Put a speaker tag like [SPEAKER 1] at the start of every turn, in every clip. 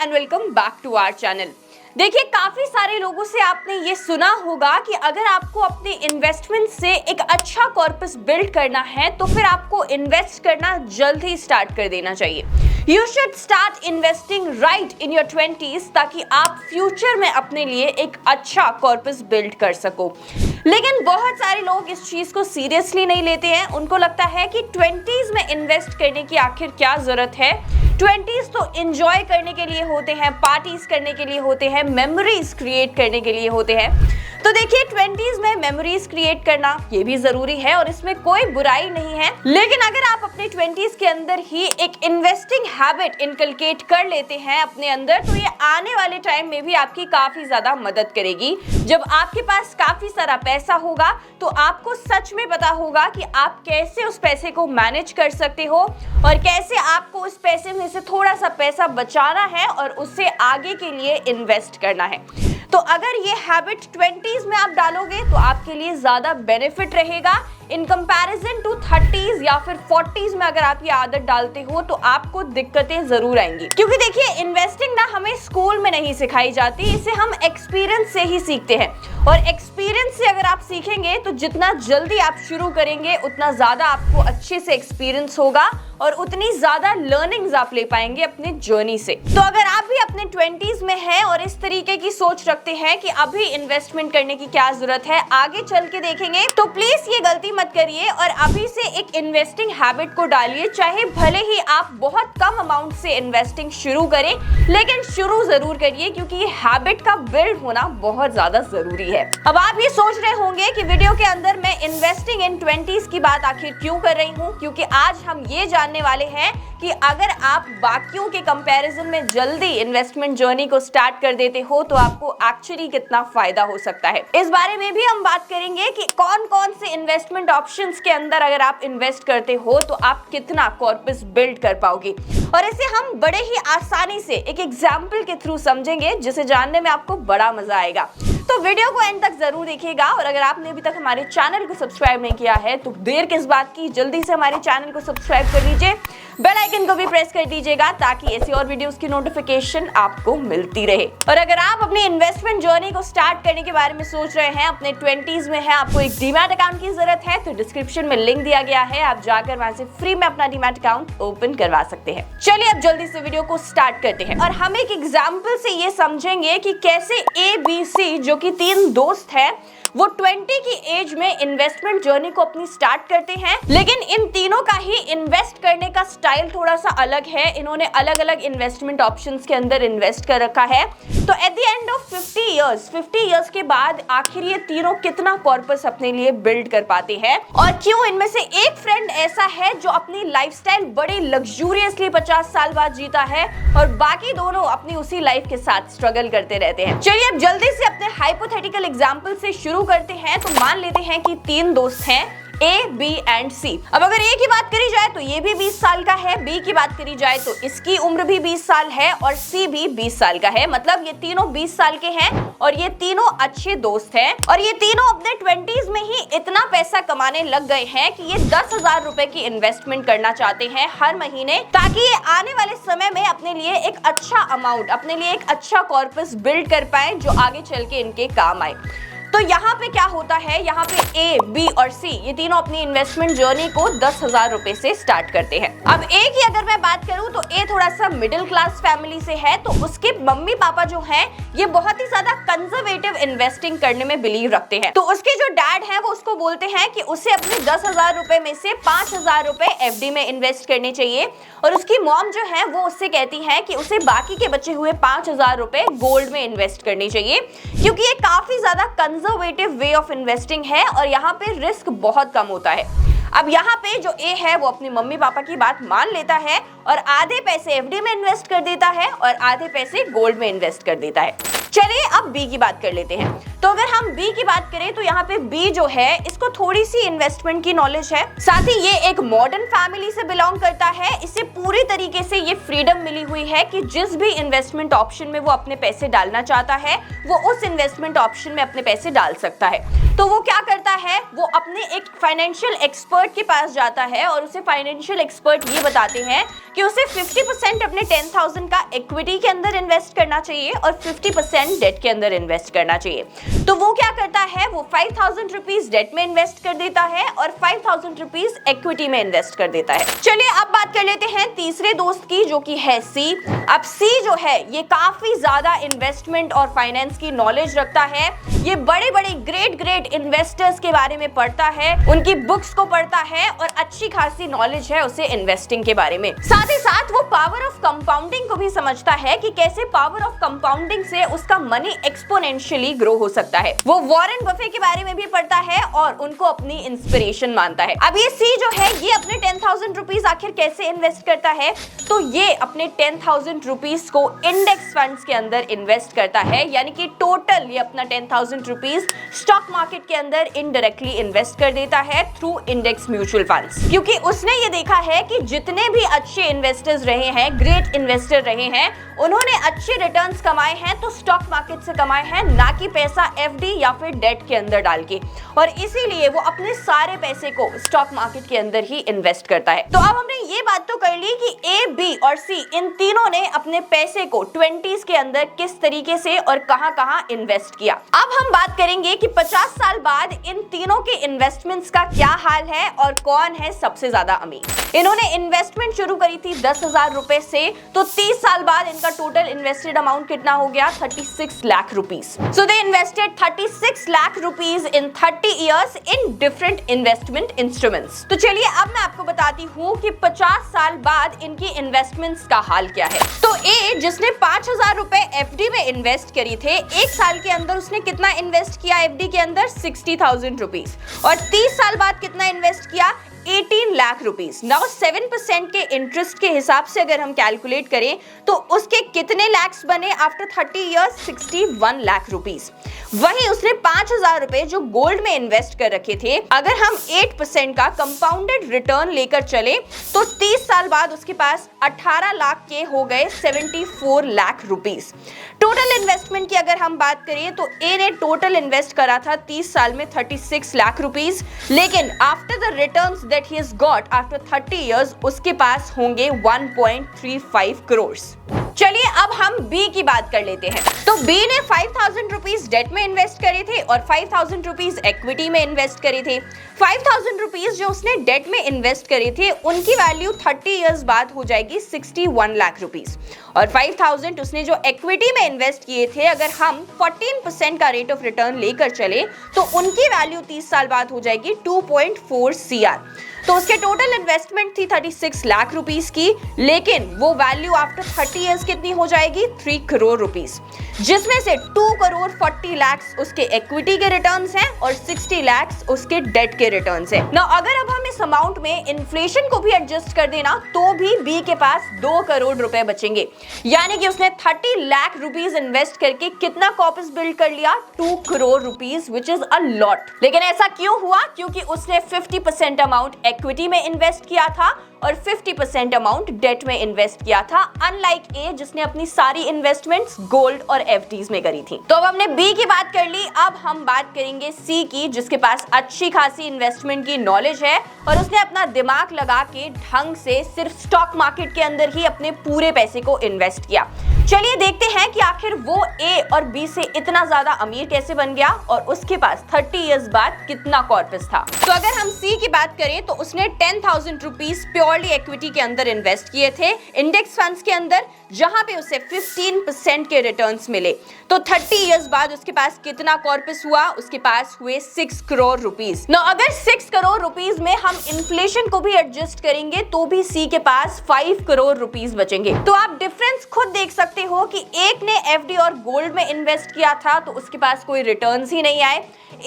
[SPEAKER 1] And welcome back to our channel. देखिए, काफी सारे लोगों से आपने ये सुना होगा कि अगर आपको अपने इन्वेस्टमेंट से एक अच्छा कॉर्पस बिल्ड करना है तो फिर आपको इन्वेस्ट करना जल्द ही स्टार्ट कर देना चाहिए। You should start investing right in your 20s ताकि आप फ्यूचर में अपने लिए एक अच्छा कॉर्पस बिल्ड कर सको। लेकिन बहुत सारे लोग इस चीज को सीरियसली नहीं लेते हैं। उनको लगता है कि 20s में इन्वेस्ट करने की आखिर क्या जरूरत है। 20s तो एंजॉय करने के लिए होते हैं, पार्टीज करने के लिए होते हैं, मेमोरीज क्रिएट करने के लिए होते हैं। तो देखिए, 20s में मेमोरीज क्रिएट करना ये भी जरूरी है और इसमें कोई बुराई नहीं है। लेकिन अगर आप अपने 20s के अंदर ही एक इन्वेस्टिंग हैबिट इनकलकेट कर लेते हैं अपने अंदर, तो ये आने वाले टाइम में भी आपकी काफी ज्यादा मदद करेगी। जब आपके पास काफी सारा पैसा होगा तो आपको सच में पता होगा कि आप कैसे उस पैसे को मैनेज कर सकते हो और कैसे आपको उस पैसे में से थोड़ा सा पैसा बचाना है और उससे आगे के लिए इन्वेस्ट करना है। तो अगर ये हैबिट 20s में आप डालोगे तो आपके लिए ज्यादा बेनिफिट रहेगा इन कंपैरिजन टू 30s या फिर 40s में। अगर आप ये आदत डालते हो तो आपको दिक्कतें जरूर आएंगी, क्योंकि देखिए, इन्वेस्टिंग ना हमें स्कूल में नहीं सिखाई जाती, इसे हम एक्सपीरियंस से ही सीखते हैं। और एक्सपीरियंस से अगर आप सीखेंगे तो जितना जल्दी आप शुरू करेंगे उतना ज्यादा आपको अच्छे से एक्सपीरियंस होगा और उतनी ज्यादा लर्निंग्स आप ले पाएंगे अपने जर्नी से। तो अगर आप भी अपने 20s में हैं और इस तरीके की सोच रखते हैं कि अभी इन्वेस्टमेंट करने की क्या जरूरत है, आगे चल के देखेंगे, तो प्लीज ये गलती मत करिए और अभी से एक इन्वेस्टिंग हैबिट को डालिए। चाहे भले ही आप बहुत कम अमाउंट से इन्वेस्टिंग शुरू करें, लेकिन शुरू जरूर करिए, क्योंकि ये हैबिट का बिल्ड होना बहुत ज्यादा जरूरी है। अब आप ये सोच रहे होंगे कि वीडियो के अंदर मैं इन्वेस्टिंग इन 20s की बात आखिर क्यों कर रही हूँ, क्योंकि आज हम ये जानने वाले हैं कि अगर आप बाकियों के कंपैरिजन में जल्दी इन्वेस्टमेंट जर्नी को स्टार्ट कर देते हो तो आपको एक्चुअली कितना फायदा हो सकता है। इस बारे में भी हम बात करेंगे कि कौन कौन से इन्वेस्टमेंट ऑप्शंस के अंदर अगर आप इन्वेस्ट करते हो तो आप कितना कॉर्पस बिल्ड कर पाओगे, और इसे हम बड़े ही आसानी से एक एग्जाम्पल के थ्रू समझेंगे, जिसे जानने में आपको बड़ा मजा आएगा। तो वीडियो को एंड तक जरूर देखिएगा। और अगर आपने अभी तक हमारे चैनल को सब्सक्राइब नहीं किया है तो देर किस बात की, जल्दी से हमारे चैनल को सब्सक्राइब कर लीजिए, बेल आइकन को भी प्रेस कर दीजिएगा ताकि ऐसी और वीडियोस की नोटिफिकेशन आपको मिलती रहे। और अगर आप अपनी इन्वेस्टमेंट जर्नी को स्टार्ट करने के बारे में सोच रहे हैं, अपने 20s में है, आपको एक डीमैट अकाउंट की जरूरत है, तो डिस्क्रिप्शन में लिंक दिया गया है, आप जाकर वहां से फ्री में अपना डीमैट अकाउंट ओपन करवा सकते हैं। चलिए अब जल्दी से वीडियो को स्टार्ट करते हैं और हम एक एग्जाम्पल से ये समझेंगे कि कैसे ABC जो कि 3 दोस्त हैं, वो 20 की एज में इन्वेस्टमेंट जर्नी को अपनी स्टार्ट करते हैं। लेकिन इन तीनों का ही इन्वेस्ट करने का स्टाइल थोड़ा सा अलग है। इन्होंने अलग अलग इन्वेस्टमेंट ऑप्शंस के अंदर इन्वेस्ट कर रखा है। तो at the end of 50 years के बाद आखिर ये तीनों कितना कॉर्पस अपने लिए बिल्ड कर पाते हैं, और क्यों इनमें से एक फ्रेंड ऐसा है जो अपनी लाइफस्टाइल बड़े लग्जूरियसली 50 साल बाद जीता है और बाकी दोनों अपनी उसी लाइफ के साथ स्ट्रगल करते रहते हैं। चलिए अब जल्दी से अपने हाइपोथेटिकल एग्जाम्पल से शुरू करते हैं। तो मान लेते हैं कि 3 दोस्त हैं, A, B एंड C। अब अगर A की बात करी जाए तो ये भी 20 साल का है, B की बात करी जाए तो इसकी उम्र भी 20 साल है और C भी 20 साल का है। मतलब ये तीनों 20 साल के हैं और ये तीनों अच्छे दोस्त हैं और ये तीनों अपने 20s में ही इतना पैसा कमाने लग गए हैं कि ये 10,000 रुपए की इन्वेस्टमेंट करना चाहते हैं हर महीने, ताकि ये आने वाले समय में अपने लिए एक अच्छा अमाउंट, अपने लिए एक अच्छा कॉर्पस बिल्ड कर पाए जो आगे चल के इनके काम आए। तो यहाँ पे क्या होता है, यहाँ पे A, B और C ये तीनों अपनी इन्वेस्टमेंट जर्नी को 10,000 रुपए से स्टार्ट करते हैं। अब A की अगर मैं बात करूँ तो A थोड़ा सा मिडिल क्लास फैमिली से है, तो उसके मम्मी पापा जो हैं ये बहुत ही ज्यादा कंजर्वेटिव इन्वेस्टिंग करने में बिलीव रखते हैं। तो उसके जो डैड हैं वो उसको बोलते हैं कि उसे अपने 10,000 रुपए में से 5,000 रुपए FD में इन्वेस्ट करने चाहिए, और उसकी मॉम जो है वो उससे कहती है कि उसे बाकी के बचे हुए 5,000 रुपए गोल्ड में इन्वेस्ट करने चाहिए, क्योंकि ये काफी ज्यादा कंजर्वेटिव वे ऑफ इन्वेस्टिंग है और यहाँ पे रिस्क बहुत कम होता है। अब यहाँ पे जो A है वो अपनी मम्मी पापा की बात मान लेता है और आधे पैसे FD में इन्वेस्ट कर देता है और आधे पैसे गोल्ड में इन्वेस्ट कर देता है। चलिए अब B की बात कर लेते हैं। तो अगर हम B की बात करें तो यहाँ पे B जो है इसको थोड़ी सी इन्वेस्टमेंट की नॉलेज है, साथ ही ये एक मॉडर्न फैमिली से बिलोंग करता है। इसे पूरी तरीके से ये फ्रीडम मिली हुई है कि जिस भी इन्वेस्टमेंट ऑप्शन में वो अपने पैसे डालना चाहता है वो उस इन्वेस्टमेंट ऑप्शन में अपने पैसे डाल सकता है। तो वो क्या करता है, वो अपने एक फाइनेंशियल एक्सपर्ट के पास जाता है और उसे फाइनेंशियल एक्सपर्ट ये बताते हैं कि उसे 50% अपने 10,000 का इक्विटी के अंदर इन्वेस्ट करना चाहिए और 50% डेट के अंदर इन्वेस्ट करना चाहिए। तो वो क्या करता है, वो 5,000 रुपीज डेट में इन्वेस्ट कर देता है और 5,000 रुपीज इक्विटी में इन्वेस्ट कर देता है। चलिए अब बात कर लेते हैं तीसरे दोस्त की, जो कि है सी। अब सी जो है ये काफी ज्यादा इन्वेस्टमेंट और फाइनेंस की नॉलेज रखता है। ये बड़े बड़े ग्रेट इन्वेस्टर्स के बारे में पढ़ता है, उनकी बुक्स को पढ़ता है और अच्छी खासी नॉलेज है उसे इन्वेस्टिंग के बारे में। साथ ही साथ वो पावर ऑफ कंपाउंडिंग को भी समझता है कि कैसे पावर ऑफ कंपाउंडिंग से उसका मनी एक्सपोनेंशियली ग्रो हो सकता है। वो वॉरेन बफे के बारे में भी पढ़ता है और उनको अपनी इंस्पिरेशन मानता है। अब ये सी जो है ये अपने 10,000 रुपीज आखिर कैसे इन्वेस्ट करता है, तो ये अपने 10,000 रुपीज को इंडेक्स फंड्स के अंदर इन्वेस्ट करता है, यानी कि टोटल ये अपना 10,000 रुपीज स्टॉक मार्केट के अंदर इनडायरेक्टली इन्वेस्ट कर देता है थ्रू इंडेक्स म्यूचुअल फंड्स। क्योंकि उसने ये देखा है कि जितने भी अच्छे इन्वेस्टर्स रहे हैं, ग्रेट इन्वेस्टर रहे हैं, उन्होंने अच्छे रिटर्न्स कमाए हैं तो स्टॉक मार्केट से कमाए हैं, ना कि पैसा एफडी या फिर डेट के अंदर डाल के, और इसीलिए वो अपने सारे पैसे को स्टॉक मार्केट के अंदर ही इन्वेस्ट करता है। तो अब हमने ये बात तो कर ली कि ए, बी और सी इन तीनों ने अपने पैसे को 20s के अंदर किस तरीके से और कहां-कहां इन्वेस्ट किया। अब हम बात करेंगे कि 50 साल बाद इन तीनों के इन्वेस्टमेंट्स का क्या हाल है और कौन है सबसे ज्यादा अमीर। इन्होंने इन्वेस्टमेंट शुरू करी थी 10,000 रुपए से, तो 30 साल बाद इनका टोटल इन्वेस्टेड अमाउंट कितना हो गया, 36 lakh rupees. So they invested 36 lakh rupees in 30 years in different investment instruments. तो चलिए अब मैं आपको बताती हूँ कि 50 साल बाद इनकी इन्वेस्टमेंट्स का हाल क्या है। तो ए, जिसने 5,000 रुपए एफडी में इन्वेस्ट करी थे, एक साल के अंदर उसने कितना इन्वेस्ट किया एफडी के अंदर, 60,000 रुपीज, और 30 साल बाद कितना इन्वेस्ट किया, 18 लाख रुपीज। नाउ 7% के इंटरेस्ट के हिसाब से अगर हम कैलकुलेट करें तो उसके कितने लैक्स बने आफ्टर 30 इयर्स, 61 लाख रुपीज। वहीं उसने 5,000 रुपए जो गोल्ड में इन्वेस्ट कर रखे थे, अगर हम 8% का कंपाउंडेड रिटर्न लेकर चले तो 30 साल बाद उसके पास 18 लाख के हो गए 74 लाख रुपीज। टोटल इन्वेस्टमेंट की अगर हम बात करें तो ए ने टोटल इन्वेस्ट करा था 30 साल में 36 लाख रुपीज, लेकिन after the returns that he has got after 30 years उसके पास होंगे 1.35 करोड़। चलिए अब हम बी की बात कर लेते हैं। तो बी ने 5,000 रुपीज डेट में इन्वेस्ट करे थे और 5,000 रुपीज इक्विटी में इन्वेस्ट करे थे। 5,000 रुपीज जो उसने डेट में इन्वेस्ट करे थे उनकी वैल्यू 30 इयर्स बाद हो जाएगी 61 लाख रुपीज, और 5,000 उसने जो इक्विटी में इन्वेस्ट किए थे, अगर हम 14% का रेट ऑफ रिटर्न लेकर चले तो उनकी वैल्यू 30 साल बाद हो जाएगी 2.4 CR। तो उसके टोटल इन्वेस्टमेंट थी 36 लाख रुपीस की, लेकिन वो वैल्यू आफ्टर 30 इयर्स कितनी हो जाएगी, 3 करोड़ रुपीस, जिसमें से 2 करोड़ 40 लाख उसके इक्विटी के रिटर्न्स हैं और 60 लाख उसके डेट के रिटर्न्स हैं। ना अगर अब हम इस अमाउंट में इन्फ्लेशन को भी एडजस्ट कर देना तो भी बी के पास 2 करोड़ रुपए बचेंगे, यानी कि उसने 30 लाख रुपीस इन्वेस्ट करके कितना कॉर्पस बिल्ड कर लिया, 2 crore rupees, which is a lot. लेकिन ऐसा क्यों हुआ, क्योंकि उसने 50% अमाउंट इक्विटी में इन्वेस्ट किया था और 50% अमाउंट डेट में इन्वेस्ट किया था, अनलाइक ए जिसने अपनी सारी इन्वेस्टमेंट्स गोल्ड और एफडीज में करी थी। तो अब हमने बी की बात कर ली, अब हम बात करेंगे सी की, जिसके पास अच्छी खासी इन्वेस्टमेंट की नॉलेज है और उसने अपना दिमाग लगा के ढंग से सिर्फ स्टॉक मार्केट के अंदर ही अपने पूरे पैसे को इन्वेस्ट किया। चलिए देखते हैं कि आखिर वो ए और बी से इतना ज्यादा अमीर कैसे बन गया और उसके पास 30 इयर्स बाद कितना कॉर्पस था। तो अगर हम सी की बात करें तो उसने 10,000 रुपीज प्योरली इक्विटी के अंदर इन्वेस्ट किए थे इंडेक्स फंड्स के अंदर, जहां पे उसे 15% के रिटर्न्स मिले। तो 30 इयर्स बाद उसके पास कितना कॉर्पस हुआ, उसके पास हुए 6 करोड़ रुपीज। ना अगर 6 करोड़ रुपीज में हम इन्फ्लेशन को भी एडजस्ट करेंगे तो भी सी के पास 5 करोड़ रुपीज बचेंगे। तो आप डिफरेंस खुद देख सकते हो कि एक ने एफडी और गोल्ड में इन्वेस्ट किया था तो उसके पास कोई रिटर्न्स ही नहीं आए,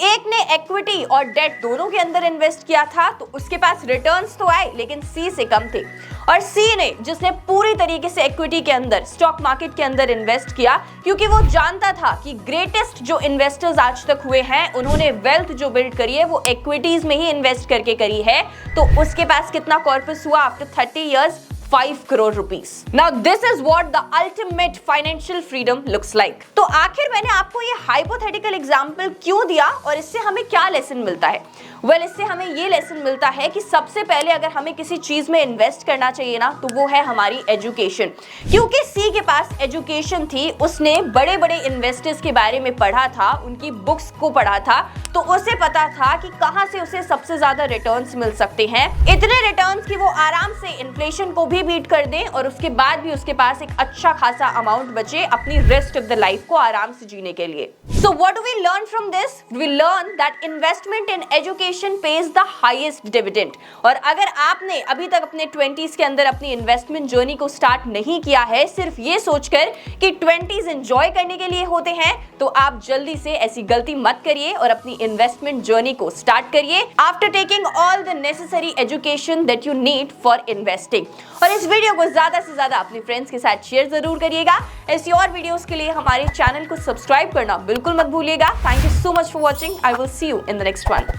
[SPEAKER 1] एक ने इक्विटी और डेट दोनों के अंदर इन्वेस्ट किया था तो उसके पास रिटर्न्स तो आए लेकिन सी से कम थे, और सी ने जिसने पूरी तरीके से इक्विटी के अंदर स्टॉक मार्केट के अंदर इन्वेस्ट किया क्योंकि वो जानता था कि ग्रेटेस्ट जो इन्वेस्टर्स आज तक हुए हैं उन्होंने वेल्थ जो बिल्ड करी है वो इक्विटीज में ही इन्वेस्ट करके करी है, तो उसके पास कितना कॉर्पस हुआ after 30 years, 5 crore rupees. Now this is what the ultimate financial freedom looks like. तो आखिर मैंने आपको ये हाइपोथेटिकल एग्जाम्पल क्यों दिया और इससे हमें क्या लेसन मिलता है? वेल, इससे हमें ये लेसन मिलता है कि सबसे पहले अगर हमें किसी चीज में इन्वेस्ट करना चाहिए ना, तो वो है हमारी एजुकेशन। क्योंकि सी के पास एजुकेशन थी, उसने बड़े बड़े इन्वेस्टर्स के बारे में पढ़ा था, उनकी बुक्स को पढ़ा था, तो उसे पता था कि कहां से उसे सबसे ज्यादा रिटर्न्स मिल सकते हैं, इतने रिटर्न्स कि वो आराम से इन्फ्लेशन को भी बीट कर दे और उसके बाद भी उसके पास एक अच्छा खासा अमाउंट बचे अपनी रेस्ट ऑफ द लाइफ को आराम से जीने के लिए। So what do we learn from this? We learn that investment in education pays the highest dividend. और अगर आपने अभी तक अपने 20s के अंदर अपनी इन्वेस्टमेंट जर्नी को स्टार्ट नहीं किया है, सिर्फ ये सोचकर कि 20s एंजॉय करने के लिए होते हैं, तो आप जल्दी से ऐसी गलती मत करिए और अपनी इन्वेस्टमेंट जर्नी को स्टार्ट करिए after taking all the necessary education that you need for investing. और इस वीडियो को ज्यादा से ज्यादा अपने फ्रेंड्स के साथ शेयर जरूर करिएगा। ऐसी और वीडियोस के लिए हमारे चैनल को सब्सक्राइब करना बिल्कुल मत भूलिएगा। Thank you so much for watching. I will see you in the next one.